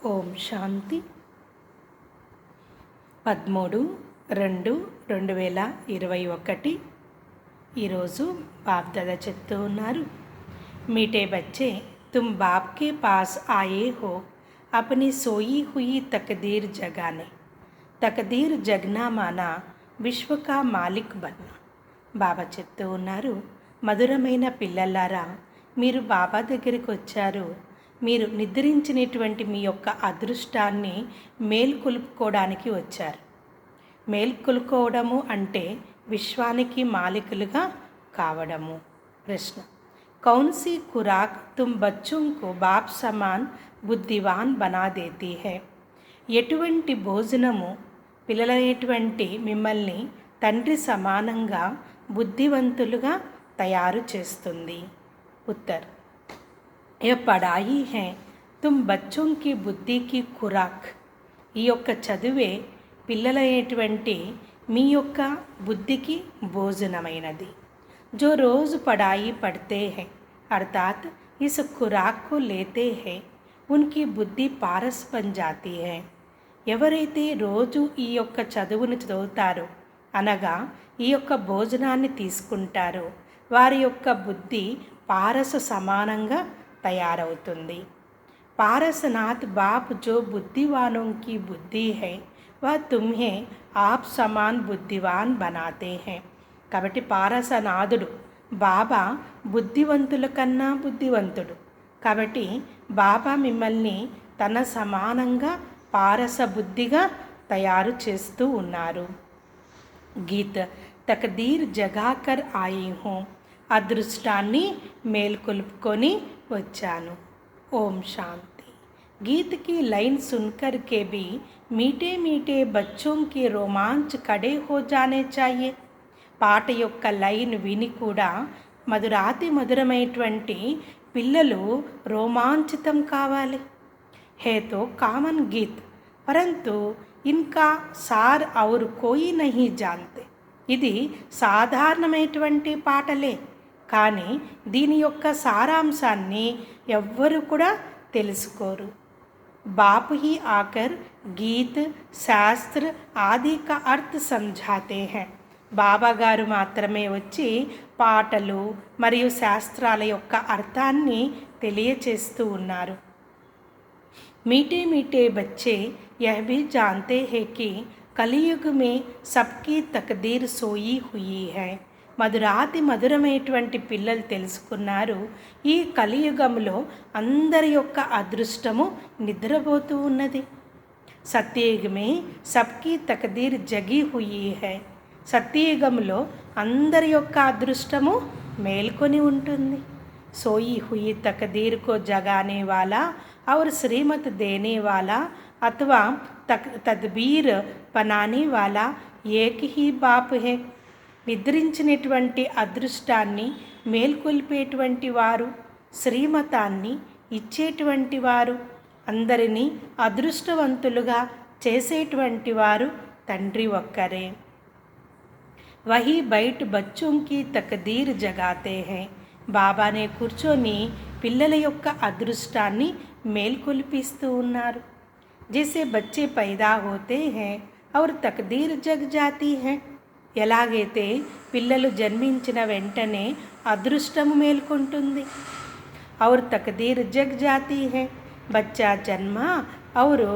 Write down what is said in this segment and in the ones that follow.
ఓం శాంతి 13/2/2021 ఈరోజు బాప్ దాదా చెప్తూ ఉన్నారు. मीठे बच्चे तुम बाप के पास आए हो अपनी सोई हुई तकदीर जगाने. तकदीर जगना माना విశ్వ కా మాలిక్ బన్నా. బాబా చెప్తూ ఉన్నారు, మధురమైన పిల్లలారా, మీరు బాబా దగ్గరికి వచ్చారు. మీరు నిద్రించినటువంటి మీ యొక్క అదృష్టాన్ని మేల్కొల్పుకోవడానికి వచ్చారు. మేల్కొల్పుకోవడము అంటే విశ్వానికి మాలికులుగా కావడము. ప్రశ్న, కౌన్సీ खुराक तुम बच्चों को बाप समान बुद्धिवान बना देती है. ఎటువంటి భోజనము పిల్లలైనటువంటి మిమ్మల్ని తండ్రి సమానంగా బుద్ధివంతులుగా తయారు చేస్తుంది? ఉత్తర్, ఏ పడాయి హై తుమ్ బచ్చోం కి బుద్ధికి ఖురాక్. ఈ యొక్క చదువే పిల్లలైనటువంటి మీ యొక్క బుద్ధికి భోజనమైనది. जो रोज़ पढ़ाई पढ़ते हैं अर्थात इस खुराक को लेते हैं उनकी बुद्धि पारस बन जाती है. ఎవరైతే రోజు ఈ యొక్క చదువును చదువుతారో అనగా ఈ యొక్క భోజనాన్ని తీసుకుంటారో వారి యొక్క బుద్ధి పారస సమానంగా తయారవుతుంది. పారసనాథ్ బాప్ జో బుద్ధివానోं की बुद्धि है वह तुम्हें आप समान बुद्धिवान बनाते हैं. కాబట్టి పారసనాథుడు బాబా బుద్ధివంతుల కన్నా బుద్ధివంతుడు. కాబట్టి బాబా మిమ్మల్ని తన సమానంగా పారస బుద్ధిగా తయారు చేస్తూ ఉన్నారు. గీత్ తకదీర్ జగాకర్ ఆయి హూ. అదృష్టాన్ని మేల్కొల్పుకొని వచ్చాను. ఓం శాంతి. गीत की लाइन सुनकर के भी मीठे मीठे बच्चों के रोमांच खड़े हो जाने चाहिए. పాట యొక్క లైన్ విని కూడా మధురమైనటువంటి పిల్లలు రోమాంచితం కావాలి. హేతో కామన్ గీత్ పరంతు ఇన్కా సార్ ఔర్ కోయి నహీ జాన్తే. ఇది సాధారణమైనటువంటి పాటలే, కానీ దీని యొక్క సారాంశాన్ని ఎవ్వరు కూడా తెలుసుకోరు. బాపు హీ ఆకర్ గీత్ శాస్త్ర ఆది కా అర్థ సమఝాతే హై. బాబా గారు మాత్రమే వచ్చి పాటలు మరియు శాస్త్రాల యొక్క అర్థాన్ని తెలియచేస్తూ ఉన్నారు. మీఠే మీఠే బచ్చే యహ్ భీ జాన్తే హై కి కలియుగ్ మే సబ్కీ తక్దీర్ సోయి హుయి హై. మధురమైనటువంటి పిల్లలు తెలుసుకున్నారు, ఈ కలియుగంలో అందరి యొక్క అదృష్టము నిద్రపోతూ ఉన్నది. సత్యయుగ్ మే సబ్కీ తక్దీర్ జగి హుయి హై. సత్యయుగంలో అందరి యొక్క అదృష్టము మేల్కొని ఉంటుంది. సోయి హుయి తకదీర్ కో జగానే వాలా ఔర్ శ్రీమత్ దేనే వాలా అథవా తద్బీర్ పనానే వాలా ఏక్ హీ బాప్ హే. నిద్రించినటువంటి అదృష్టాన్ని మేల్కొల్పేటువంటి వారు, శ్రీమతాన్ని ఇచ్చేటువంటి వారు, అందరినీ అదృష్టవంతులుగా చేసేటువంటి వారు తండ్రి ఒక్కరే. వహీ బయట బచ్చోం కి తకదీర్ జగాతే హై. బాబానే కూర్చొని పిల్లల యొక్క అదృష్టాన్ని మేల్కొల్పిస్తూ ఉన్నారు. జైసే బచ్చే పైదా హోతే హై ఔర్ తకదీర్ జగ్ జాతీ హై. ఎలాగైతే పిల్లలు జన్మించిన వెంటనే అదృష్టము మేల్కొంటుంది, ఔర్ తకదీర్ జగ్ జాతీ హై. బచ్చా జన్మ ఔర్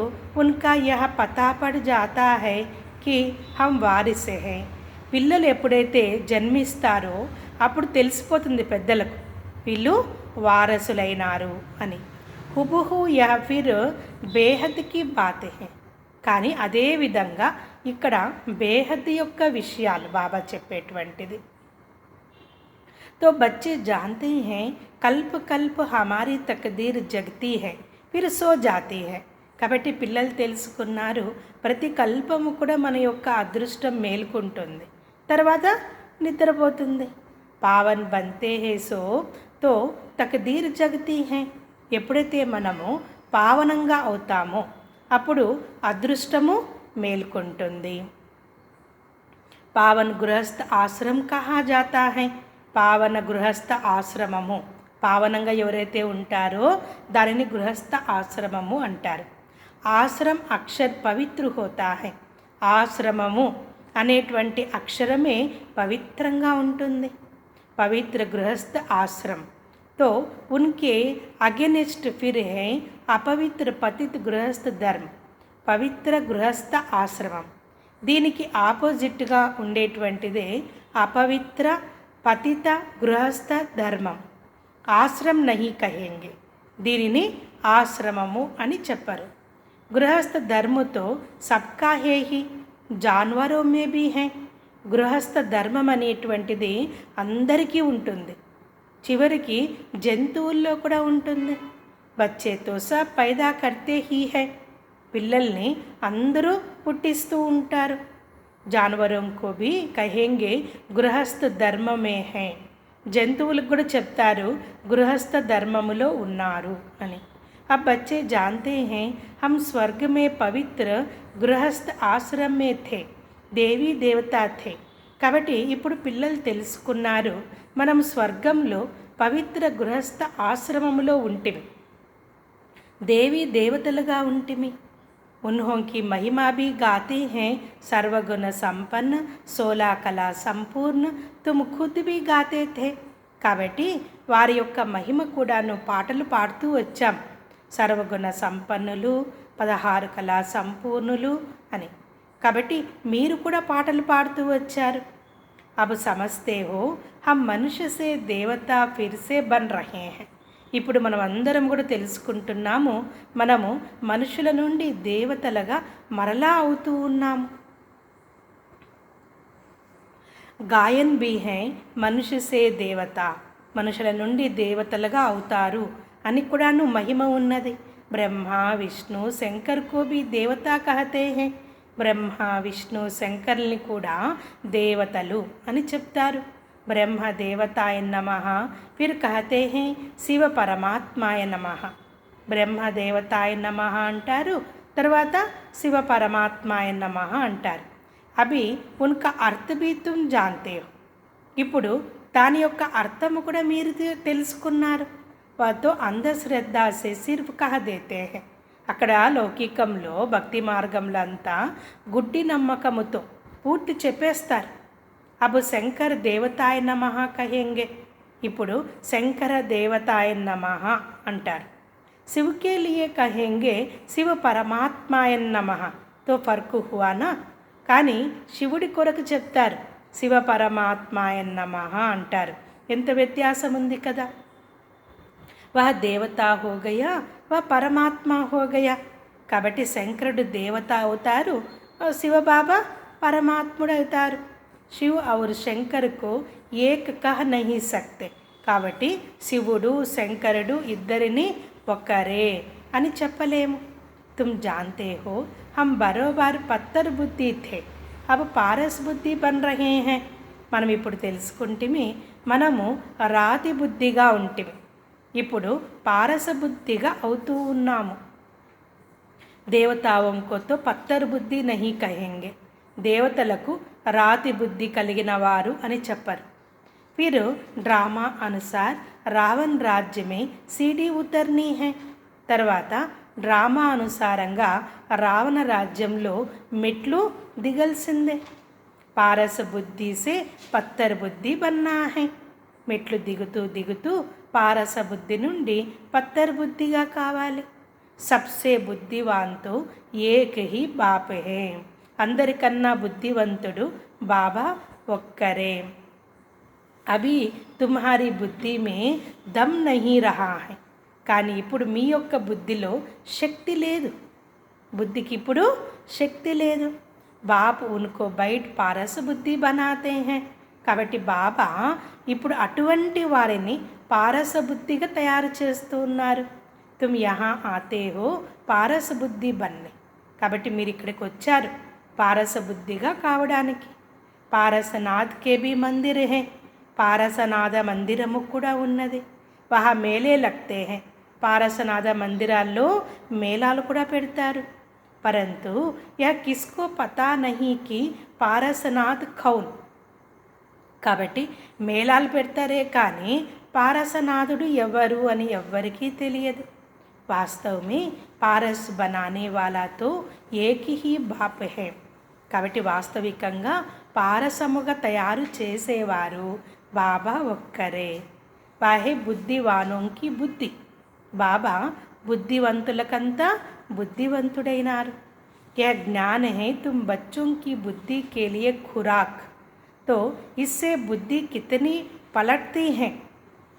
ఉన్కా యహ పతా పడ్ జాతా హై కి హమ్ వారిసే హై. పిల్లలు ఎప్పుడైతే జన్మిస్తారో అప్పుడు తెలిసిపోతుంది పెద్దలకు వీళ్ళు వారసులైనారు అని. హుబుహు యహ ఫిర్ బేహద్ కి బాతే హై. కానీ అదేవిధంగా ఇక్కడ బేహద్ యొక్క విషయాలు బాబా చెప్పేటువంటిది. తో బచ్చే జాన్తే హై కల్ప కల్ప హమారీ తకదీర్ జగతీ హై ఫిర్ సో జాతీ హై. కాబట్టి పిల్లలు తెలుసుకున్నారు, ప్రతి కల్పము కూడా మన యొక్క అదృష్టం మేల్కొంటుంది, తర్వాత నిద్రపోతుంది. పావన్ బంతే హే సో తో తకదీర్ జగతీ హై. ఎప్పుడైతే మనము పావనంగా అవుతామో అప్పుడు అదృష్టము మేల్కొంటుంది. పావన్ గృహస్థ ఆశ్రమం కహా జాతా హై. పావన గృహస్థ ఆశ్రమము, పావనంగా ఎవరైతే ఉంటారో దానిని గృహస్థ ఆశ్రమము అంటారు. ఆశ్రమ్ అక్షర్ పవిత్ర హోతా హై. ఆశ్రమము అనేటువంటి అక్షరమే పవిత్రంగా ఉంటుంది. పవిత్ర గృహస్థ ఆశ్రమ్ తో ఉన్కే అగెనిస్ట్ ఫిర్ హై అపవిత్ర పతిత్ గృహస్థ ధర్మ. పవిత్ర గృహస్థ ఆశ్రమం దీనికి ఆపోజిట్గా ఉండేటువంటిదే అపవిత్ర పతిత గృహస్థ ధర్మం. ఆశ్రమ్ నహి కహేంగే, దీనిని ఆశ్రమము అని చెప్పరు. గృహస్థ ధర్మతో సబ్కా హే హి, జాన్వరో మే భీ హై. గృహస్థ ధర్మం అనేటువంటిది అందరికీ ఉంటుంది, చివరికి జంతువుల్లో కూడా ఉంటుంది. బచ్చేతో సబ్ పైదా కర్తే హీ హై. పిల్లల్ని అందరూ పుట్టిస్తూ ఉంటారు. జాన్వరోం కో భీ కహేంగే గృహస్థ ధర్మమే హై. జంతువులకు కూడా చెప్తారు గృహస్థ ధర్మములో ఉన్నారు అని. अब बच्चे जानते हैं हम स्वर्ग में पवित्र गृहस्थ आश्रम में थे, దేవీ దేవతా थे. కాబట్టి ఇప్పుడు పిల్లలు తెలుసుకున్నారు మనం స్వర్గంలో పవిత్ర గృహస్థ ఆశ్రమములో ఉంటిమి, దేవీ దేవతలుగా ఉంటిమి. उन्होंकी महिमा भी गाते हैं सर्वगुण संपन्न 16 कला संपूर्ण तुम खुद भी गाते थे. కాబట్టి వారి యొక్క మహిమ కూడాను పాటలు పాడుతూ వచ్చాం. సర్వగుణ సంపన్నులు, 16 కళా సంపూర్ణులు అని. కాబట్టి మీరు కూడా పాటలు పాడుతూ వచ్చారు. అబ్ సమస్తే హో హమ్ మనుష్య సే దేవతా ఫిర్ సే బన్ రహే హై. ఇప్పుడు మనం అందరం కూడా తెలుసుకుంటున్నాము మనము మనుషుల నుండి దేవతలుగా మరలా అవుతూ ఉన్నాము. గాయన్ భీ హై మనుష్య సే దేవత, మనుషుల నుండి దేవతలుగా అవుతారు అని కూడాను మహిమ ఉన్నది. బ్రహ్మ విష్ణు శంకర్ కో భీ దేవతా కహతే హై. బ్రహ్మ విష్ణు శంకర్ని కూడా దేవతలు అని చెప్తారు. బ్రహ్మ దేవతాయ నమః, ఫిర్ కహతే హై శివ పరమాత్మాయ నమః. బ్రహ్మ దేవతాయ నమః అంటారు, తర్వాత శివ పరమాత్మాయ నమః అంటారు. అభి ఉన్కా అర్థ భీ తుమ్ జాన్తే హో. ఇప్పుడు దాని యొక్క అర్థము కూడా మీరు తెలుసుకున్నారు. వాతో అంధశ్రద్ధ సే సిర్ఫ్ కహ దేతే హై. అక్కడ లౌకికంలో భక్తి మార్గంలో అంతా గుడ్డి నమ్మకముతో పూర్తి చెప్పేస్తారు. అబు శంకర్ దేవతాయ నమః కహేంగే. ఇప్పుడు శంకర దేవతాయ నమః అంటారు. శివకే లియే కహేంగే శివ పరమాత్మాయ నమః. తో ఫర్క్ హువానా. కానీ శివుడి కొరకు చెప్తారు శివ పరమాత్మాయ నమః అంటారు. ఎంత వ్యత్యాసం ఉంది కదా. వహ దేవతా హో గయా, వహ పరమాత్మ హో గయా. కాబట్టి శంకరుడు దేవత అవుతారు, శివబాబా పరమాత్ముడు అవుతారు. శివ్ ఔర్ శంకర్కు ఏక్ కహ నహీ సక్తే. కాబట్టి శివుడు శంకరుడు ఇద్దరిని ఒక్కరే అని చెప్పలేము. తుమ్ జాన్తే హో హమ్ బరోబార్ పత్తర్ బుద్ధి థే, అబ్ పారస్ బుద్ధి బన్ రహే హై. మనం ఇప్పుడు తెలుసుకుంటిమి మనము రాతి బుద్ధిగా ఉంటిమి, ఇప్పుడు పారస బుద్ధిగా అవుతూ ఉన్నాము. దేవతావం కొత్త పత్తర్ బుద్ధి నహి కహెంగే. దేవతలకు రాతి బుద్ధి కలిగిన వారు అని చెప్పరు. ఫిర్ డ్రామా అనుసార్ రావణ్ రాజ్యమే సీడీ ఉతర్నీ హై. తర్వాత డ్రామా అనుసారంగా రావణ రాజ్యంలో మెట్లు దిగల్సిందే. పారస బుద్ధి సే పత్తర్ బుద్ధి బన్నా హై. మెట్లు దిగుతూ దిగుతూ పారస బుద్ధి నుండి పత్తర్ బుద్ధిగా కావాలి. సబ్సే బుద్ధివాంతో ఏక్ హీ బాప్ హే. అందరికన్నా బుద్ధివంతుడు బాబా ఒక్కరే. అభి తుమ్హారీ బుద్ధి మే దమ్ నహీ రహా హై. కానీ ఇప్పుడు మీ యొక్క బుద్ధిలో శక్తి లేదు, బుద్ధికి ఇప్పుడు శక్తి లేదు. బాప్ ఉన్కో బయట పారస బుద్ధి బనాతే హై. కాబట్టి బాబా ఇప్పుడు అటువంటి వారిని పారస బుద్ధిగా తయారు చేస్తూ ఉన్నారు. తుమ్ యహా ఆతే హో పారస బుద్ధి బన్నే. కాబట్టి మీరు ఇక్కడికి వచ్చారు పారస బుద్ధిగా కావడానికి. పారసనాథ్ కే భీ మందిర్ హై. పారసనాథ మందిరము కూడా ఉన్నది. వహా మేలే లగ్తే హై. పారసనాథ మందిరాల్లో మేళాలు కూడా పెడతారు. పరంతు యహ కిస్కో పతా నహీ కి పారసనాథ్ కౌన్. కాబట్టి మేళాలు పెడతారే కానీ పారసనాథుడు ఎవరు అని ఎవ్వరికీ తెలియదు. वास्तव में पारस बनाने वाला तो एक ही बाप है. కాబట్టి వాస్తవికంగా పారసముగా తయారు చేసేవారు బాబా ఒక్కరే. వాహే బుద్ధివానోంకి బుద్ధి. బాబా బుద్ధివంతులకంతా బుద్ధివంతుడైనారు. यह ज्ञान है तुम बच्चों की बुद्धि के लिए खुराक. तो इससे బుద్ధి కితని పలట్ती है.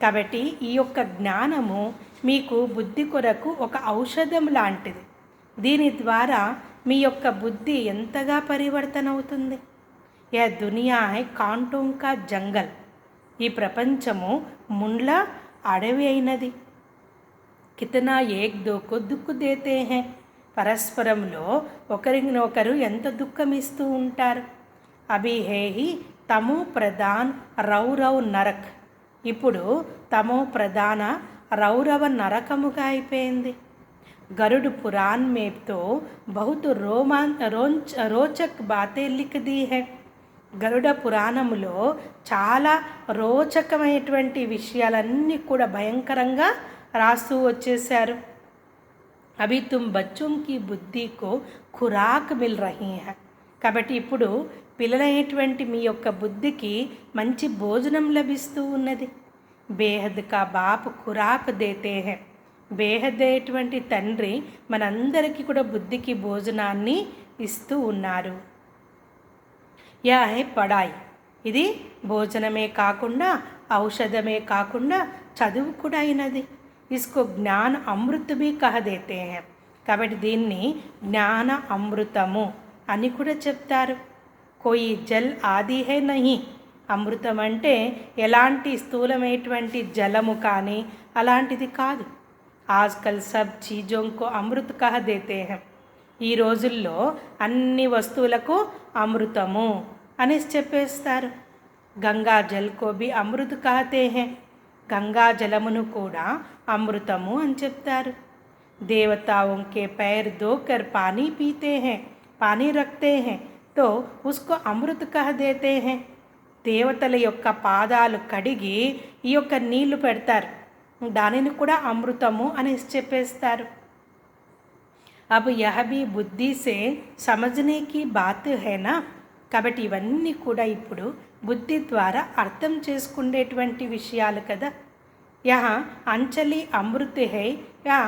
కాబట్టి ఈ యొక్క జ్ఞానము మీకు బుద్ధి కొరకు ఒక ఔషధం లాంటిది. దీని ద్వారా మీ యొక్క బుద్ధి ఎంతగా పరివర్తన అవుతుంది. యా దునియా హై కాంటోం కా జంగల్. ఈ ప్రపంచము ముండ్ల అడవి అయినది. కితనా ఏక్ దోకు దుక్కు దేతే హై. పరస్పరంలో ఒకరినొకరు ఎంత దుఃఖమిస్తూ ఉంటారు. అభి హే హి తమో ప్రధాన్ రౌరవ్ నరక్. ఇప్పుడు తమో ప్రధాన రౌరవ నరకముగా అయిపోయింది. गरुड़ पुराण में तो बहुत रोचक बातें लिख दी है. గరుడ పురాణములో చాలా రోచకమైనటువంటి విషయాలన్నీ కూడా భయంకరంగా రాస్తూ వచ్చేశారు. అభి తుమ్ బచ్చోం కి బుద్ధి కో ఖురాక్ మిల్ రహీ హై. కాబట్టి ఇప్పుడు పిల్లలైనటువంటి మీ యొక్క బుద్ధికి మంచి భోజనం లభిస్తూ ఉన్నది. బేహద్ కా బాప్ ఖురాక్ దేతే హై. బేహదైనటువంటి తండ్రి మనందరికీ కూడా బుద్ధికి భోజనాన్ని ఇస్తూ ఉన్నారు. యా హై పడాయి. ఇది భోజనమే కాకుండా ఔషధమే కాకుండా చదువు కూడా అయినది. ఇస్కో జ్ఞాన అమృత్ భీ కహ దేతే హై. కాబట్టి దీన్ని జ్ఞాన అమృతము అని కూడా చెప్తారు. కోయి జల్ ఆది హై నహి. అమృతం అంటే ఎలాంటి స్థూలమైనటువంటి జలము కానీ అలాంటిది కాదు. ఆజ్కల్ సబ్ చీజోంకో అమృత్ కహ దేతే హై. ఈ రోజుల్లో అన్ని వస్తువులకు అమృతము అనేసి చెప్పేస్తారు. గంగా జల్కో భీ అమృత్ కహతే హై. గంగా జలమును కూడా అమృతము అని చెప్తారు. దేవతాओं के पैर धोकर पानी पीते हैं, पानी रखते हैं तो उसको అమృత్ కహ దేతే హై. దేవతల యొక్క పాదాలు కడిగి ఈ యొక్క నీళ్లు పెడతారు. దానిని కూడా అమృతము అనేసి చెప్పేస్తారు. అబ్ యహ భీ బుద్ధి సే సమజ్నే కీ బాత్ హై నా. కాబట్టి ఇవన్నీ కూడా ఇప్పుడు బుద్ధి ద్వారా అర్థం చేసుకునేటువంటి విషయాలు కదా. యహ అంచలి అమృత్ హై యా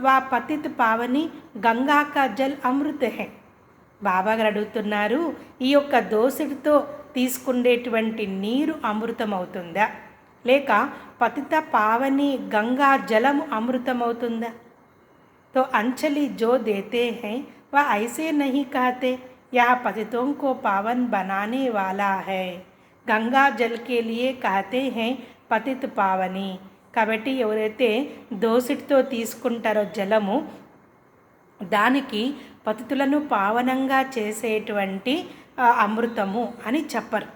వా పతిత్ పావని గంగా కా జల్ అమృత్ హై. బాబా గారు అడుగుతున్నారు, ఈ యొక్క దోసిడితో తీసుకునేటువంటి నీరు అమృతం అవుతుందా, లేక పతిత పావని గంగా జలము అమృతమవుతుందా? तो अंचली जो देते हैं वह ऐसे नहीं कहते यह पतितों को पावन बनाने वाला है. गंगा जल के लिए कहते हैं पतित पावनी. కాబట్టి ఎవరైతే దోసిటితో తీసుకుంటారో జలము దానికి పతితులను పావనంగా చేసేటువంటి అమృతము అని చెప్పరు.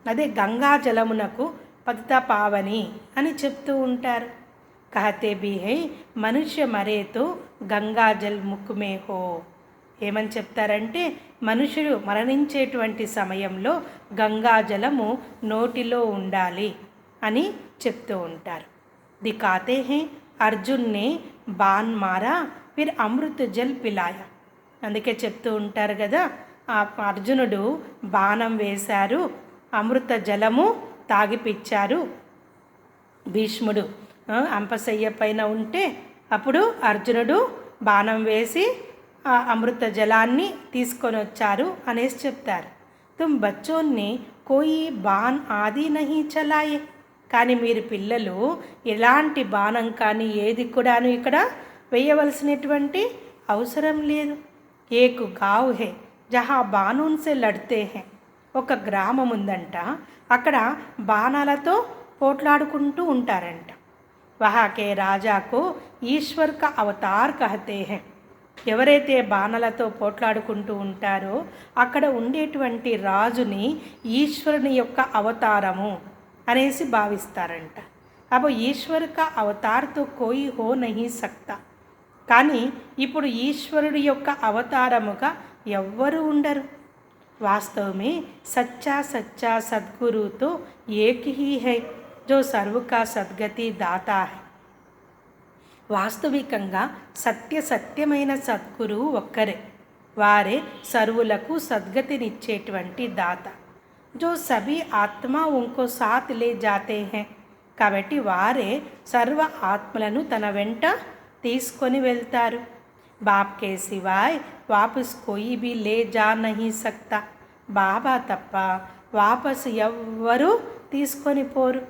అదే గంగా జలమునకు పతిత పావని అని చెప్తూ ఉంటారు. कहते भी है మనుష్య మరేతో గంగా జల్ ముక్కుమే హో. ఏమని చెప్తారంటే మనుషుడు మరణించేటువంటి సమయంలో గంగా జలము నోటిలో ఉండాలి అని చెప్తూ ఉంటారు. దిఖాతే హే అర్జున్నే బాన్ మారా ఫిర్ అమృత్ జల్ పిలాయా. అందుకే చెప్తూ ఉంటారు కదా, ఆ అర్జునుడు బాణం వేశారు, అమృత జలము తాగిపిచ్చారు. భీష్ముడు అంపశయ్య పైన ఉంటే అప్పుడు అర్జునుడు బాణం వేసి ఆ అమృత జలాన్ని తీసుకొని వచ్చారు అనేసి చెప్తారు. తుమ్ బచ్చోన్ని కోయి బాన్ ఆది నహి చలాయే. కానీ మీరు పిల్లలు ఎలాంటి బాణం కానీ ఏది కూడాను ఇక్కడ వేయవలసినటువంటి అవసరం లేదు. ఏకు గావ్ హే జహా బాణూన్ సే లడ్తే హే. ఒక గ్రామం ఉందంట, అక్కడ బాణాలతో పోట్లాడుకుంటూ ఉంటారంట. वहाँ के राजा को ఈశ్వర్ కా అవతార్ కహతే హై. ఎవరైతే బాణలతో పోట్లాడుకుంటూ ఉంటారో అక్కడ ఉండేటువంటి రాజుని ఈశ్వరుని యొక్క అవతారము అనేసి భావిస్తారంట. అబో ఈశ్వర్ కా అవతార్తో కోయి హో నహీ సక్తా. కానీ ఇప్పుడు ఈశ్వరుడి యొక్క అవతారముగా ఎవ్వరూ ఉండరు. వాస్తవమే సచ్చా సచ్చా సద్గురుతో ఏక్ హీ హై जो सर्व का सद्गति दाता है. వాస్తవికంగా సత్యమైన సద్గురువు ఒక్కరే. వారే సర్వులకు సద్గతినిచ్చేటువంటి దాత. जो सभी आत्मा उनको साथ ले जाते हैं. కాబట్టి వారే సర్వ ఆత్మలను తన వెంట తీసుకొని వెళ్తారు. బాప్ కే సివాయ్ వాపస్ కోయి భీ లే జా నహీ సక్తా. బాబా తప్ప వాపస్ ఎవ్వరూ తీసుకొని పోరు.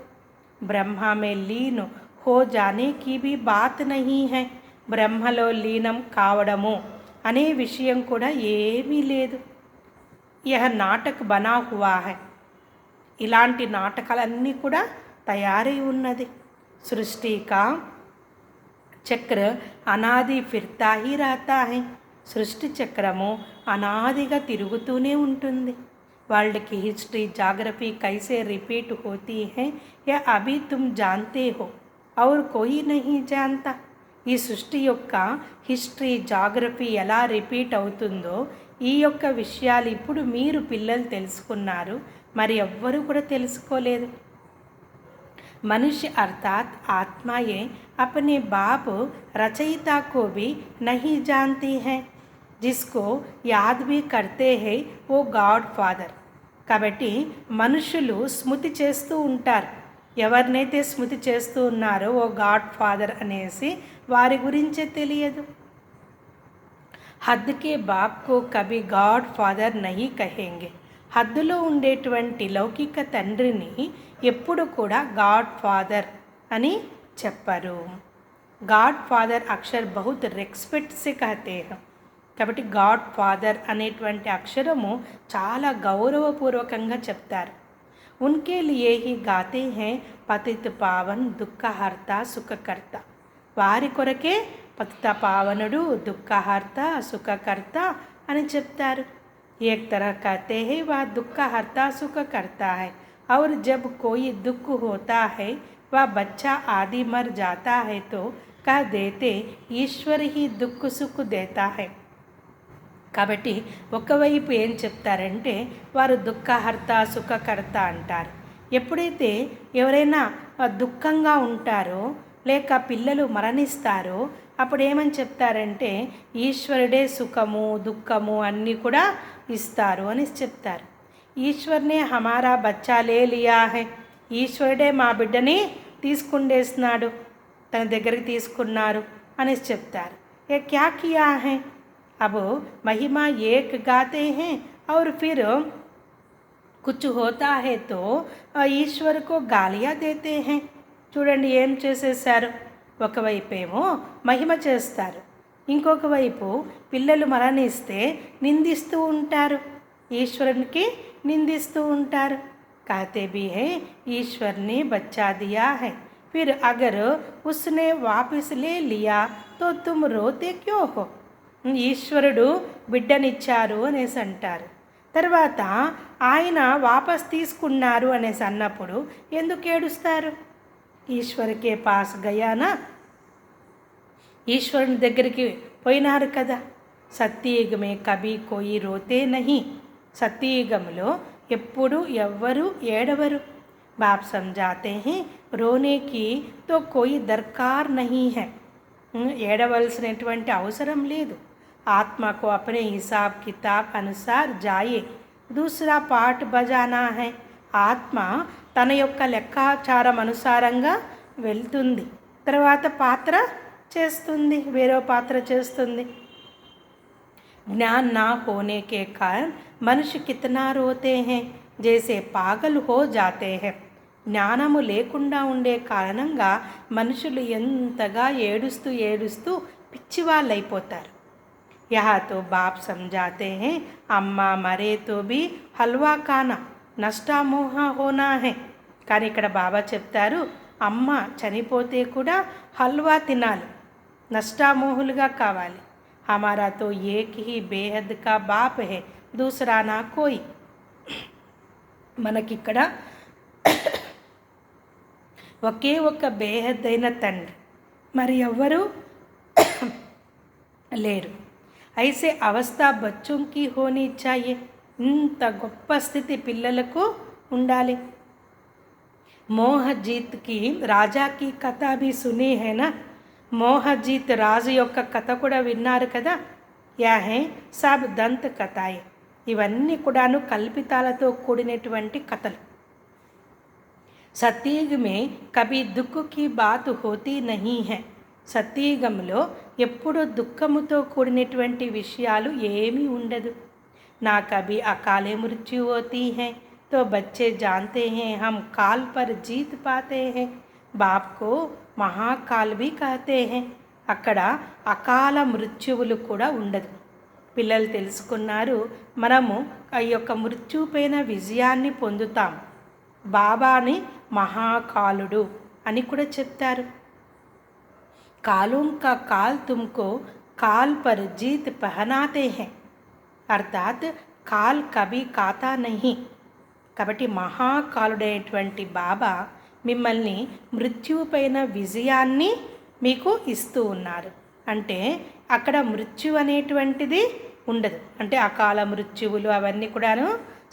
బ్రహ్మ మే లీన్ హో జానే కి భీ బాత్ నహీ హై. బ్రహ్మలో లీనం కావడము అనే విషయం కూడా ఏమీ లేదు. యహ నాటక్ బనా హువా హై. ఇలాంటి నాటకాలన్నీ కూడా తయారై ఉన్నది. సృష్టి కా చక్ర అనాది ఫిర్తా హీ రహతా హై. సృష్టి చక్రము అనాదిగా తిరుగుతూనే ఉంటుంది. వరల్డ్ की हिस्ट्री जाग्रफी कैसे रिपीट होती है यह अभी तुम जानते हो और कोई नहीं जानता. ఈ సృష్టి యొక్క హిస్టరీ జాగ్రఫీ ఎలా రిపీట్ అవుతుందో ఈ యొక్క విషయాలు ఇప్పుడు మీరు పిల్లలు తెలుసుకున్నారు, మరి ఎవ్వరూ కూడా తెలుసుకోలేదు. मनुष्य अर्थात आत्माएं अपने बाप रचयिता को भी नहीं जानती हैं. जिसको याद भी करते हैं वो गॉड फादर. కాబట్టి మనుషులు స్మృతి చేస్తూ ఉంటారు. ఎవరినైతే స్మృతి చేస్తూ ఉన్నారో ఓ గాడ్ ఫాదర్ అనేసి వారి గురించే తెలియదు. హద్ కే బాప్ కో కభీ గాడ్ ఫాదర్ నహీ కహేంగే. హద్దులో ఉండేటువంటి లౌకిక తండ్రిని ఎప్పుడు కూడా గాడ్ ఫాదర్ అని చెప్పరు. గాడ్ ఫాదర్ అక్షర్ బహుత్ రెస్పెక్ట్ సే కహతే హై. కాబట్టి గాడ్ ఫాదర్ అనేటువంటి అక్షరము చాలా గౌరవపూర్వకంగా చెప్తారు. ఉన్కే లియే హీ గాతే హై పతిత పావన్ దుఃఖహర్త సుఖకర్త. వారి కొరకే పతిత పావనుడు దుఃఖహర్త సుఖకర్త అని చెప్తారు. एक तरह कहते हैं वह दुख हरता सुख करता है और जब कोई दुख होता है वह बच्चा आदि मर जाता है तो कह देते ईश्वर ही दुख सुख देता है. కాబట్టి ఒకవైపు ఏం చెప్తారంటే వారు దుఃఖహర్త సుఖకర్త అంటారు. ఎప్పుడైతే ఎవరైనా దుఃఖంగా ఉంటారో లేక పిల్లలు మరణిస్తారో అప్పుడు ఏమని చెప్తారంటే ఈశ్వరుడే సుఖము దుఃఖము అన్నీ కూడా ఇస్తారు అని చెప్తారు. ఈశ్వర్నే హమారా బచ్చా లే లియా హై. ఈశ్వరుడే మా బిడ్డని తీసుకుండేస్తున్నాడు, తన దగ్గరికి తీసుకున్నారు అని చెప్తారు. ఏ క్యా కియా హై. अब महिमा एक गाते हैं और फिर कुछ होता है तो ईश्वर को गालियाँ देते हैं. చూడండి ఏం చేసేసారు. ఒకవైపేమో మహిమ చేస్తారు, ఇంకొక వైపు పిల్లలు మరణిస్తే నిందిస్తూ ఉంటారు, ఈశ్వరునికి నిందిస్తూ ఉంటారు. कहते भी हैं ईश्वर ने बच्चा दिया है फिर अगर उसने वापस ले लिया तो तुम रोते क्यों हो. ఈశ్వరుడు బిడ్డనిచ్చారు అనేసి అంటారు. తర్వాత ఆయన వాపస్ తీసుకున్నారు అనేసి అన్నప్పుడు ఎందుకు ఏడుస్తారు. ఈశ్వరుకే పాస్ గయానా, ఈశ్వరుని దగ్గరికి పోయినారు కదా. సత్యయుగమే కభీ కోయి రోతే నహి. సత్యయుగంలో ఎప్పుడు ఎవ్వరు ఏడవరు. బాప్ సమజాతే హై రోనేకి తో కోయి దర్కార్ నహీ హై. ఏడవలసినటువంటి అవసరం లేదు. आत्मा को अपने हिसाब किताब अनुसार जाए दूसरा पाठ बजाना है. ఆత్మ తన యొక్క లెక్కాచారం అనుసారంగా వెళ్తుంది, తర్వాత పాత్ర చేస్తుంది, వేరే పాత్ర చేస్తుంది. ज्ञान ना होने के कारण मनुष्य कितना रोते हैं जैसे पागल हो जाते हैं. జ్ఞానము లేకుండా ఉండే కారణంగా మనుషులు ఎంతగా ఏడుస్తూ ఏడుస్తూ పిచ్చివాళ్ళైపోతారు. यहाँ तो बाप समझाते हैं अम्मा मरे तो भी हलवा खाना नष्टा मोह होना है. కానీ ఇక్కడ బాబా చెప్తారు అమ్మ చనిపోతే కూడా హల్వా తినాలి, నష్టామోహులుగా కావాలి. हमारा तो एक ही बेहद का बाप है दूसरा ना कोई. మనకిక్కడ ఒకే ఒక బేహద్దైన తండ్రి, మరి ఎవ్వరూ లేరు. ऐसे అవస్థ బచ్చోంకి హోనీ చాయే. ఇంత గొప్ప స్థితి పిల్లలకు ఉండాలి. మోహ జీత్ కి రాజా కి కథ भी सुनी है ना. మోహజీత్ రాజు యొక్క కథ కూడా విన్నారు కదా. Yeah hey sub దంత్ కథాయే. ఇవన్నీ కూడాను కల్పితాలతో కూడినటువంటి కథలు. సత్యుగ్ మే కభీ దుఃఖ కి బాత్ హోతీ నహీ హై. సత్యుగంలో ఎప్పుడూ దుఃఖముతో కూడినటువంటి విషయాలు ఏమీ ఉండదు. నా కభీ అకాలే మృత్యు హోతీ హై తో బచ్చే జాన్తే హై హమ్ కాల్ పర్ జీత్ పాతే హై. బాప్ కో మహాకాల్ భీ కహతే హై. అక్కడ అకాల మృత్యువులు కూడా ఉండదు. పిల్లలు తెలుసుకున్నారు, మనము ఆ యొక్క మృత్యుపైన విజయాన్ని పొందుతాం. బాబాని మహాకాలుడు అని కూడా చెప్తారు. కాలం కా కాల్ తుమ్కో కాల్ పర్ జీత్ పహనాతే హై. అర్థాత్ కాల్ కభీ కాతా నహీ. కాబట్టి మహాకాలుడైనటువంటి బాబా మిమ్మల్ని మృత్యుపైన విజయాన్ని మీకు ఇస్తూ ఉన్నారు. అంటే అక్కడ మృత్యు అనేటువంటిది ఉండదు. అంటే అకాల మృత్యువులు అవన్నీ కూడాను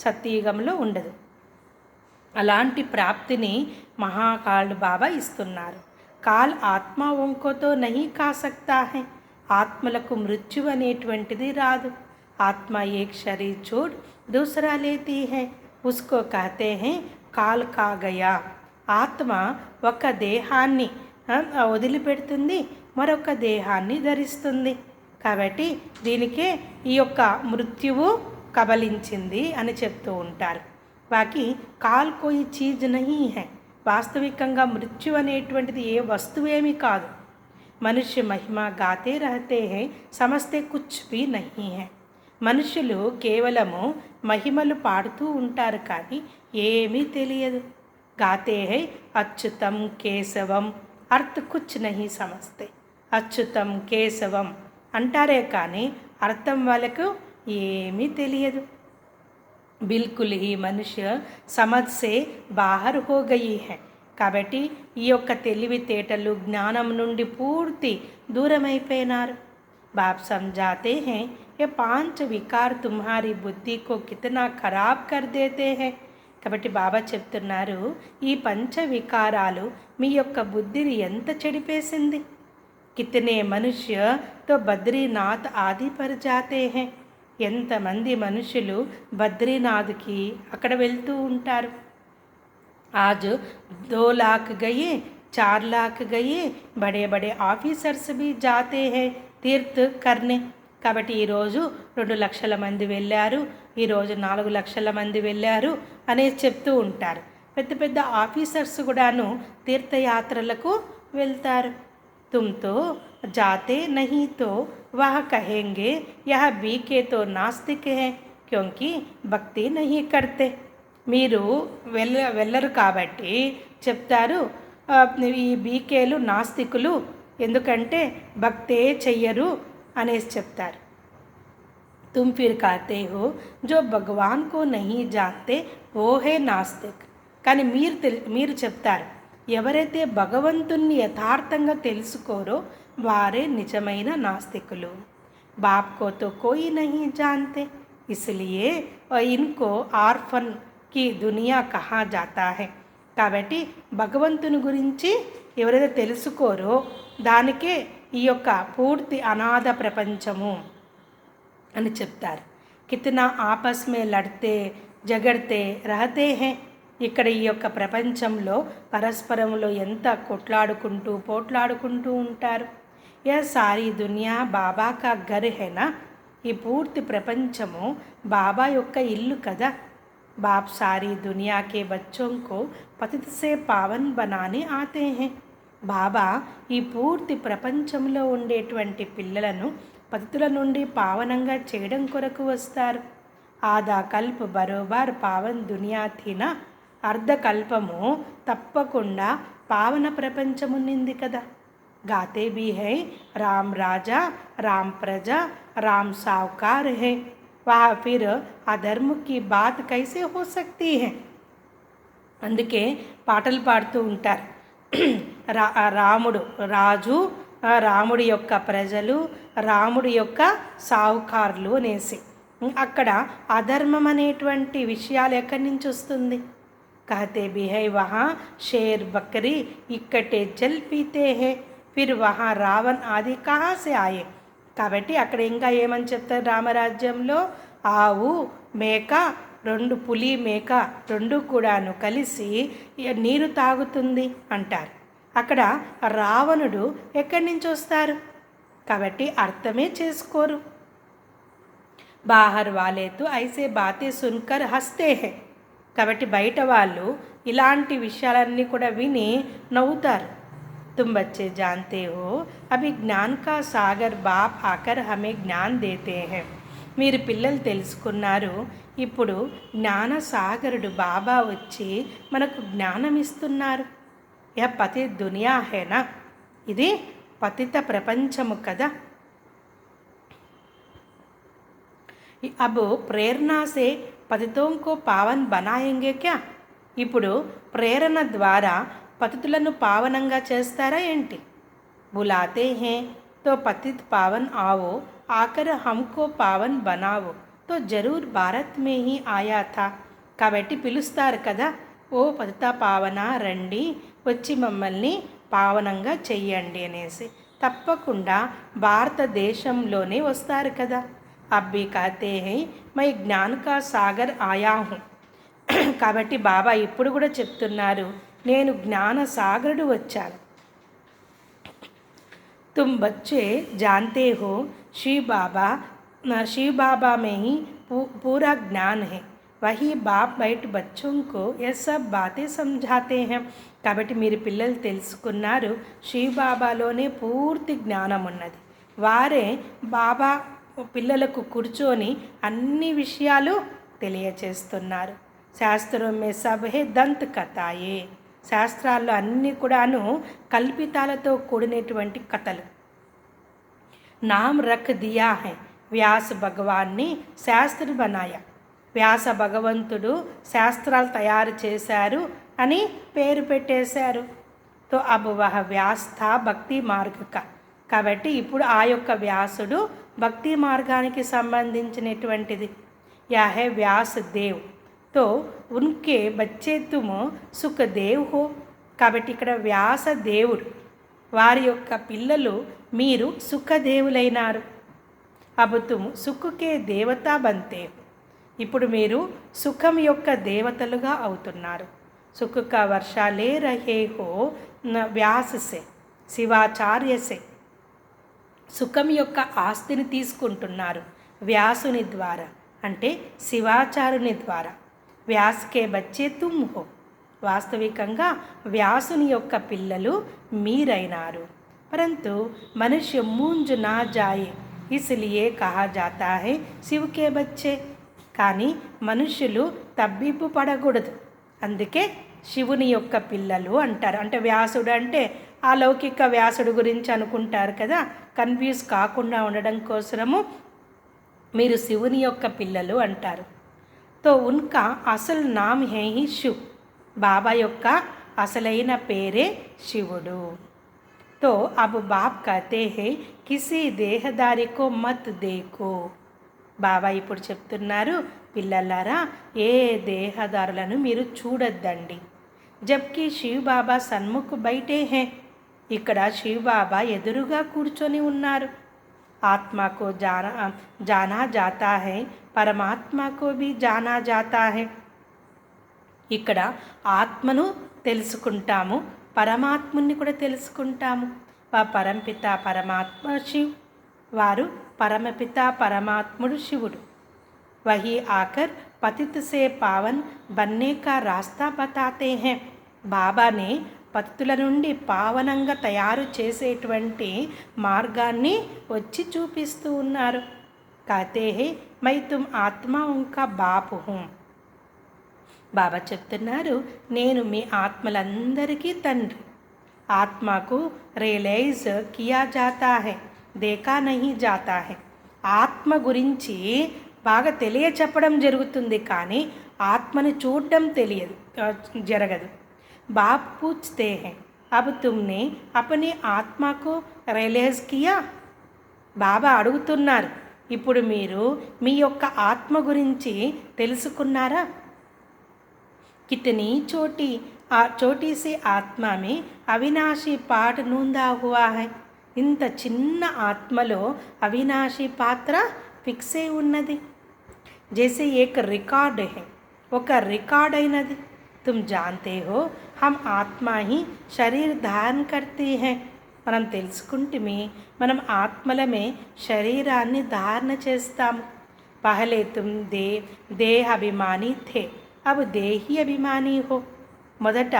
సత్యయుగంలో ఉండదు. అలాంటి ప్రాప్తిని మహాకాలుడు బాబా ఇస్తున్నారు. కాల్ ఆత్మ వంకోతో నహీ కా సక్తా హై. ఆత్మలకు మృత్యు అనేటువంటిది రాదు. ఆత్మ ఏక్ శరీర్ చోడ్ దూసరా లేతీ హై, ఉస్కో కహతే హై కాల్ కా గయా. ఆత్మ ఒక దేహాన్ని వదిలిపెడుతుంది, మరొక దేహాన్ని ధరిస్తుంది. కాబట్టి దీనికే ఈ యొక్క మృత్యువు కబలించింది అని చెప్తూ ఉంటారు. బాకీ కాల్ కోయి చీజ్ నహీ హై. వాస్తవికంగా మృత్యు అనేటువంటిది ఏ వస్తువేమీ కాదు. మనుష్య మహిమ గాతే రహతే హై, సమస్తే కుచ్ భీ నహీ హై. మనుషులు కేవలము మహిమలు పాడుతూ ఉంటారు, కానీ ఏమీ తెలియదు. గాతే హై అచ్యుతం కేశవం, అర్థ కుచ్ నహీ సమస్తే. అచ్యుతం కేశవం అంటారే కానీ అర్థం వాళ్ళకు ఏమీ తెలియదు. బిల్కుల్ ఈ మనుష్య సమజ్ సే బాహర్ హో గయి హై. కాబట్టి ఈ యొక్క తెలివితేటలు జ్ఞానం నుండి పూర్తి దూరమైపోయినారు. బాప్ సమझाते हैं ये 5 వికార్ తుమ్హారీ బుద్ధి కో కితనా ఖరాబ్ కర్ దేతే హై. కాబట్టి బాబా చెప్తున్నారు, ఈ పంచ వికారాలు మీ యొక్క బుద్ధిని ఎంత చెడిపేసింది. కితనే మనుష్య తో బద్రీనాథ్ ఆది పర్ జాతే హై. ఎంతమంది మనుషులు బద్రీనాథ్కి అక్కడ వెళ్తూ ఉంటారు. ఆజ్ 2 लाख गए, 4 लाख गए, బడే బడే ఆఫీసర్స్ भी जाते हैं తీర్థ్ కర్నే. కాబట్టి ఈరోజు 2 లక్షల మంది వెళ్ళారు, ఈరోజు 4 లక్షల మంది వెళ్ళారు అనేది చెప్తూ ఉంటారు. పెద్ద పెద్ద ఆఫీసర్స్ కూడాను తీర్థయాత్రలకు వెళ్తారు. తుమ్తో జాతే నహీ తో వహ కహేంగే యహ బీకే తో నాస్తిక్ హై క్యోంకి భక్తి నహీ కర్తే. మీరు వెళ్ళరు కాబట్టి చెప్తారు ఈ బీకేలు నాస్తికులు, ఎందుకంటే భక్తే చెయ్యరు అనేసి చెప్తారు. तुम फिर कहते हो जो भगवान को नहीं जानते वो है नास्तिक. కానీ మీరు చెప్తారు, ఎవరైతే భగవంతుణ్ణి యథార్థంగా తెలుసుకోరో వారే నిజమైన నాస్తికులు. బాప్ కో తో కోయి నహీ జాన్తే ఇస్లియే ఇన్కో ఆర్ఫన్ కి దునియా కహా జాతా హై. కాబట్టి భగవంతుని గురించి ఎవరైతే తెలుసుకోరో దానికే ఈ యొక్క పూర్తి అనాథ ప్రపంచము అని చెప్తారు. కితనా ఆపస్ మే లడ్తే జగడ్తే రహతే హై. ఇక్కడ ఈ యొక్క ప్రపంచంలో పరస్పరంలో ఎంత పోట్లాడుకుంటూ ఉంటారు. యా సారీ దునియా బాబా కా ఘర్ హైనా. ఈ పూర్తి ప్రపంచము బాబా యొక్క ఇల్లు కదా. బాప్ సారీ దునియా కే బచ్చోం కో పతిత్ సే పావన్ బనానే ఆతే హై. బాబా ఈ పూర్తి ప్రపంచంలో ఉండేటువంటి పిల్లలను పతితుల నుండి పావనంగా చేయడం కొరకు వస్తారు. ఆదా కల్ప బరోబార్ పావన్ దునియా థీనా. అర్ధకల్పము తప్పకుండా పావన ప్రపంచమున్నింది కదా. గాతే భీ హై రామ్ రాజా, రామ్ ప్రజా, రామ్ సావుకార్ హై. వహా ఫిర్ అధర్మ కి బాత్ కైసే హో సక్తీ హై. అందుకే పాటలు పాడుతూ ఉంటారు. రాముడు రాజు, రాముడి యొక్క ప్రజలు, రాముడి యొక్క సావుకారులు అనేసి. అక్కడ అధర్మం అనేటువంటి విషయాలు ఎక్కడి నుంచి వస్తుంది? कहते भी है वहाँ शेर बकरी इकट्ठे जल पीते हैं फिर वहाँ రావణ్ ఆది కహా సే ఆయే. కాబట్టి అక్కడ ఇంకా ఏమని చెప్తారు, రామరాజ్యంలో ఆవు మేక రెండు, పులి మేక రెండు కూడాను కలిసి నీరు తాగుతుంది అంటారు. అక్కడ రావణుడు ఎక్కడి నుంచి వస్తారు, కాబట్టి అర్థమే చేసుకోరు. బాహర్ వాలేతో ఐసే బాతే సున్కర్ హస్తే హే. కాబట్టి బయట వాళ్ళు ఇలాంటి విషయాలన్నీ కూడా విని నవ్వుతారు. तुम बच्चे जानते हो अभी ज्ञान का सागर बाप आकर हमें ज्ञान देते हैं. మీరు పిల్లలు తెలుసుకున్నారు, ఇప్పుడు జ్ఞాన సాగరుడు బాబా వచ్చి మనకు జ్ఞానం ఇస్తున్నారు. యా పతి దునియా హేనా, ఇది పతిత ప్రపంచము కదా. अब प्रेरणा से पतितों को पावन बनाएंगे क्या. ఇప్పుడు ప్రేరణ ద్వారా పతితులను పావనంగా చేస్తారా ఏంటి. బులాతే హే తో పతిత్ పావన్ ఆవో ఆకర్ హమ్కో పావన్ బనావో తో జరూర్ భారత్ మే హీ ఆయా థా. కాబట్టి పిలుస్తారు కదా, ఓ పతిత పావన రండి, వచ్చి మమ్మల్ని పావనంగా చెయ్యండి అనేసి. తప్పకుండా భారతదేశంలోనే వస్తారు కదా. అబ్బి కాతే హై మై జ్ఞాన్ కా సాగర్ ఆయా హూ. కాబట్టి బాబా ఇప్పుడు కూడా చెప్తున్నారు, నేను జ్ఞాన సాగరుడు వచ్చాను. तुम बच्चे जानते हो शिव बाबा में ही पूरा ज्ञान है. वही बाप बैठ बच्चों को ये सब बातें समझाते हैं. కాబట్టి మీరు పిల్లలు తెలుసుకున్నారు, శివ బాబాలోనే పూర్తి జ్ఞానం ఉన్నది. వారే బాబా పిల్లలకు కూర్చొని అన్ని విషయాలు తెలియచేస్తున్నారు. శాస్త్రం మే సబ్ హే దంత్ కథాయే. శాస్త్రాల్లో అన్నీ కూడాను కల్పితాలతో కూడినటువంటి కథలు. నామ్ రఖ్ దియా హై, వ్యాస భగవాన్ని శాస్త్ర బనాయా. వ్యాస భగవంతుడు శాస్త్రాలు తయారు చేశారు అని పేరు పెట్టేశారు. తో అబ్ వహ వ్యాస్ థా భక్తి మార్గక. కాబట్టి ఇప్పుడు ఆ యొక్క వ్యాసుడు భక్తి మార్గానికి సంబంధించినటువంటిది. యా హై వ్యాస్ దేవ్ తో ఉన్కే బచ్చే తుమ్ సుఖదేవ్ హో. కాబట్టి ఇక్కడ వ్యాస దేవుడు, వారి యొక్క పిల్లలు మీరు సుఖదేవులైనారు. అబ్ తుమ్ సుఖకే దేవతా బంతే. ఇప్పుడు మీరు సుఖం యొక్క దేవతలుగా అవుతున్నారు. సుఖ కా వర్షా లే రహే హో వ్యాస సే శివాచార్య సే. సుఖం యొక్క ఆస్తిని తీసుకుంటున్నారు వ్యాసుని ద్వారా, అంటే శివాచారుని ద్వారా. వ్యాస్కే బచ్చే తుమ్ హో. వాస్తవికంగా వ్యాసుని యొక్క పిల్లలు మీరైనారు. పరంతు మనుష్య మూంజ్ నా జాయే ఇస్లియే కహా జాతా హై శివకే బచ్చే. కానీ మనుషులు తబ్బిబ్బు పడకూడదు, అందుకే శివుని యొక్క పిల్లలు అంటారు. అంటే వ్యాసుడు అంటే ఆ లౌకిక వ్యాసుడు గురించి అనుకుంటారు కదా, కన్ఫ్యూజ్ కాకుండా ఉండడం కోసము మీరు శివుని యొక్క పిల్లలు అంటారు. తో ఉన్కా అసలు నామ్ హే హీ శివ్. బాబా యొక్క అసలైన పేరే శివుడు. తో అబ్ బాప్ కహతే హై కిసి దేహదారికో మత్ దేకో. బాబా ఇప్పుడు చెప్తున్నారు, పిల్లలారా ఏ దేహదారులను మీరు చూడొద్దండి. జబ్కి శివ్ బాబా సన్ముఖ్ బయటే హే. ఇక్కడ శివ్ బాబా ఎదురుగా కూర్చొని ఉన్నారు. ఆత్మకు జానా జాతా హై, పరమాత్మకు భీ జానా జాతా హై. ఇక్కడ ఆత్మను తెలుసుకుంటాము, పరమాత్ముని కూడా తెలుసుకుంటాము. పరంపిత పరమాత్మ శివ్, వారు పరమపిత పరమాత్ముడు శివుడు. వహీ ఆకర్ పతిత్ సే పావన్ బన్నే కా రాస్తా బతాతే హై. బాబానే పతితుల నుండి పావనంగా తయారు చేసేటువంటి మార్గాన్ని వచ్చి చూపిస్తూ ఉన్నారు. కాతే హై మై తుమ్ ఆత్మా ఉన్కా బాపు హూం. బాబా చెప్తున్నారు, నేను మీ ఆత్మలందరికీ తండ్రి. ఆత్మకు రియలైజ్ కియా జాతా హై, దేకా నహీ జాతా హై. ఆత్మ గురించి బాగా తెలియచెప్పడం జరుగుతుంది, కానీ ఆత్మని చూడడం జరగదు. बाप पूछते हैं अब तुमने अपनी आत्मा को रियलाइज किया. బాబా అడుగుతున్నారు, ఇప్పుడు మీరు మీ యొక్క ఆత్మ గురించి తెలుసుకున్నారా. కితనీ చోటి छोटी सी आत्मा में అవినాశి పార్ట్ నూందా హువా హై. ఇంత చిన్న ఆత్మలో అవినాశి పాత్ర ఫిక్స్ అయి ఉన్నది. జైసే ఏక్ రికార్డ్ హై, ఒక రికార్డ్ అయినది. తుమ్ జాన్తే హో హమ్ ఆత్మ హి శరీర్ ధారణ కర్తీ హై. మనం తెలుసుకుంటేమి మనం ఆత్మలమే శరీరాన్ని ధారణ చేస్తాము. పహలే తుమ్ దేహ అభిమాని థే, అబ్ దేహి అభిమాని హో. మొదట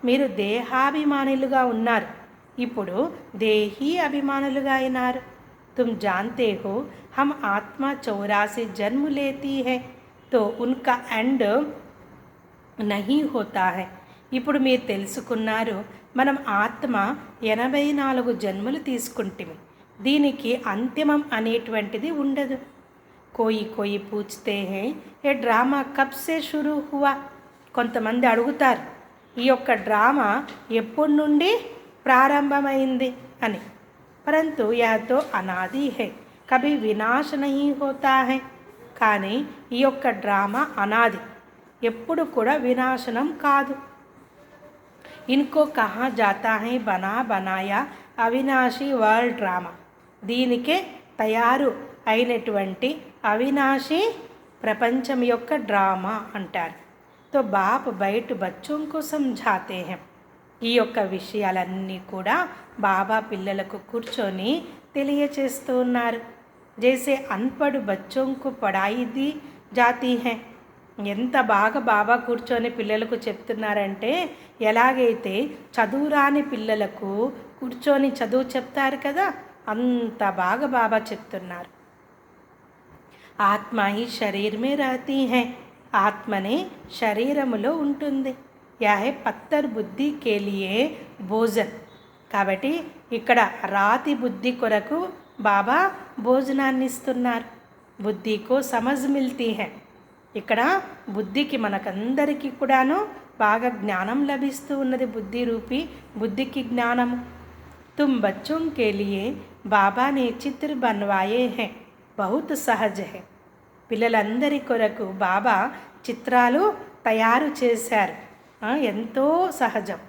మీరు దేహాభిమానులుగా ఉన్నారు, ఇప్పుడు దేహీ అభిమానులుగా అయినారు. తుమ్ జాన్తే హో హమ్ ఆత్మ 84 జన్మ లేతీ హై, తో ఉన్కా ఎండ్ నహీ హోతా హై. ఇప్పుడు మీరు తెలుసుకున్నారు, మనం ఆత్మ 84 జన్మలు తీసుకుంటాము, దీనికి అంతిమం అనేటువంటిది ఉండదు. కోయి కోయి పూछते हैं ఏ డ్రామా కబ్ సే షురూ హువా. కొంతమంది అడుగుతారు, ఈ యొక్క డ్రామా ఎప్పటి నుండి ప్రారంభమైంది అని. పరంతు యాతో అనాది హై, కభీ వినాశ నహీ హోతా హై. కానీ ఈ యొక్క డ్రామా అనాది, ఎప్పుడు కూడా వినాశనం కాదు. ఇన్కో కహా జాతా హై బనా బనాయా అవినాశి వరల్డ్ డ్రామా. దీనికే తయారు అయినటువంటి అవినాశి ప్రపంచం యొక్క డ్రామా అంటారు. తో బాప్ బయట బచ్చోంకు సంఝాతే హై. ఈ యొక్క విషయాలన్నీ కూడా బాబా పిల్లలకు కూర్చొని తెలియచేస్తూ ఉన్నారు. జైసే అన్పడు బచ్చోంకు పడాయి ది జాతీ హై. ఎంత బాగా బాబా కూర్చొని పిల్లలకు చెప్తున్నారంటే, ఎలాగైతే చదువురాని పిల్లలకు కూర్చొని చదువు చెప్తారు కదా, అంత బాగా బాబా చెప్తున్నారు. ఆత్మ హి శరీర్ మే రహతీ హై. ఆత్మనే శరీరములో ఉంటుంది. యాహే పత్తర్ బుద్ధి కేలియే భోజన్. కాబట్టి ఇక్కడ రాతి బుద్ధి కొరకు బాబా భోజనాన్ని ఇస్తున్నారు. బుద్ధికో సమజ్ మిల్తీ హై. ఇక్కడ బుద్ధికి మనకందరికీ కూడాను బాగా జ్ఞానం లభిస్తూ ఉన్నది. బుద్ధి రూపీ బుద్ధికి జ్ఞానము. తుమ్ బచ్చోం కే లియే బాబా నే చిత్ర బన్వాయే హై, బహుత్ సహజ్ హై. పిల్లలందరి కొరకు బాబా చిత్రాలు తయారు చేశారు, ఎంతో సహజం.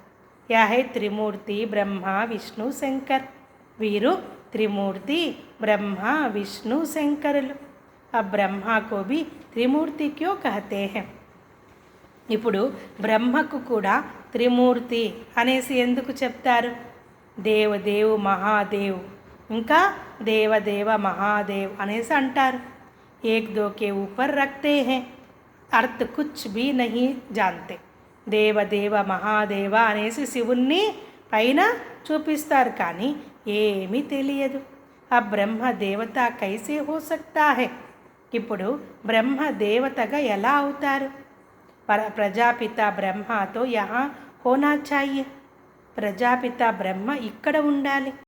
యాహే త్రిమూర్తి బ్రహ్మ విష్ణు శంకర్. వీరు త్రిమూర్తి బ్రహ్మ విష్ణు శంకరులు. ఆ బ్రహ్మకు భీ త్రిమూర్తి క్యో కహతే హై. ఇప్పుడు బ్రహ్మకు కూడా త్రిమూర్తి అనేసి ఎందుకు చెప్తారు? దేవదేవ్ మహాదేవ్, ఇంకా దేవదేవ మహాదేవ్ అనేసి అంటారు. ఏక్ దో కే ఊపర్ రఖతే హై, అర్థ్ కుచ్ భీ నహీ జాన్తే. దేవదేవ మహాదేవ అనేసి శివుణ్ణి పైన చూపిస్తారు, కానీ ఏమీ తెలియదు. ఆ బ్రహ్మ దేవత కైసే హో సక్తా హై. ఇప్పుడు బ్రహ్మ దేవతగా ఎలా అవుతారు? ప్రజాపిత బ్రహ్మతో యహా హోనా చాహియే. ప్రజాపిత బ్రహ్మ ఇక్కడ ఉండాలి.